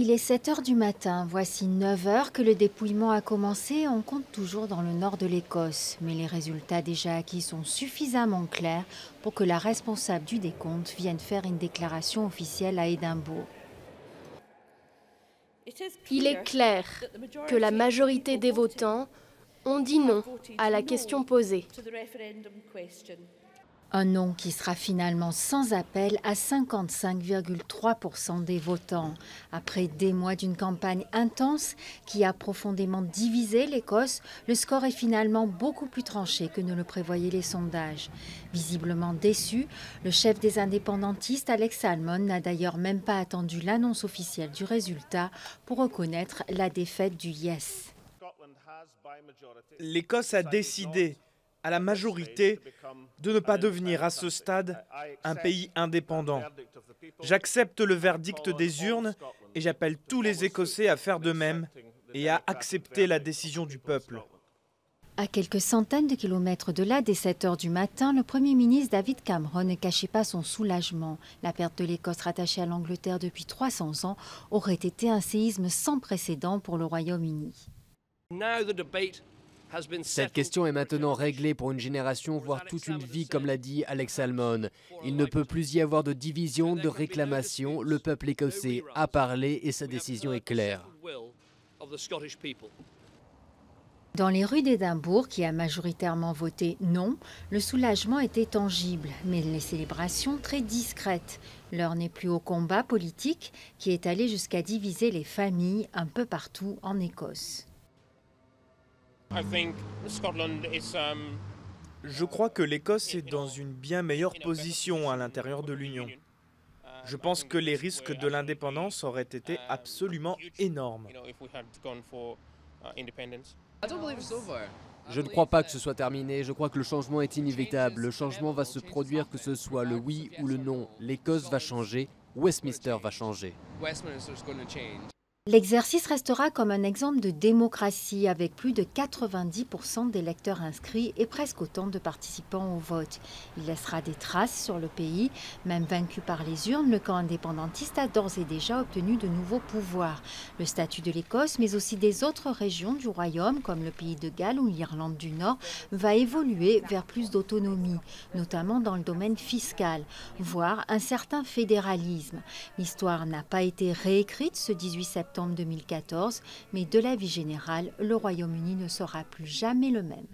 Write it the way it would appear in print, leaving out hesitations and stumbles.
Il est 7 heures du matin, voici 9 heures que le dépouillement a commencé. On compte toujours dans le nord de l'Écosse, mais les résultats déjà acquis sont suffisamment clairs pour que la responsable du décompte vienne faire une déclaration officielle à Édimbourg. Il est clair que la majorité des votants ont dit non à la question posée. Un non qui sera finalement sans appel à 55,3% des votants. Après des mois d'une campagne intense qui a profondément divisé l'Écosse, le score est finalement beaucoup plus tranché que ne le prévoyaient les sondages. Visiblement déçu, le chef des indépendantistes, Alex Salmond, n'a d'ailleurs même pas attendu l'annonce officielle du résultat pour reconnaître la défaite du Yes. L'Écosse a décidé, à la majorité, de ne pas devenir à ce stade un pays indépendant. J'accepte le verdict des urnes et j'appelle tous les Écossais à faire de même et à accepter la décision du peuple. À quelques centaines de kilomètres de là, dès 7 heures du matin, le Premier ministre David Cameron ne cachait pas son soulagement. La perte de l'Écosse rattachée à l'Angleterre depuis 300 ans aurait été un séisme sans précédent pour le Royaume-Uni. Cette question est maintenant réglée pour une génération, voire toute une vie, comme l'a dit Alex Salmond. Il ne peut plus y avoir de division, de réclamation. Le peuple écossais a parlé et sa décision est claire. Dans les rues d'Édimbourg, qui a majoritairement voté non, le soulagement était tangible, mais les célébrations très discrètes. L'heure n'est plus au combat politique qui est allé jusqu'à diviser les familles un peu partout en Écosse. Je crois que l'Écosse est dans une bien meilleure position à l'intérieur de l'Union. Je pense que les risques de l'indépendance auraient été absolument énormes. Je ne crois pas que ce soit terminé. Je crois que le changement est inévitable. Le changement va se produire, que ce soit le oui ou le non. L'Écosse va changer. Westminster va changer. L'exercice restera comme un exemple de démocratie avec plus de 90% d'électeurs inscrits et presque autant de participants au vote. Il laissera des traces sur le pays. Même vaincu par les urnes, le camp indépendantiste a d'ores et déjà obtenu de nouveaux pouvoirs. Le statut de l'Écosse, mais aussi des autres régions du Royaume, comme le Pays de Galles ou l'Irlande du Nord, va évoluer vers plus d'autonomie, notamment dans le domaine fiscal, voire un certain fédéralisme. L'histoire n'a pas été réécrite ce 18 septembre 2014, mais de la vie générale, le Royaume-Uni ne sera plus jamais le même.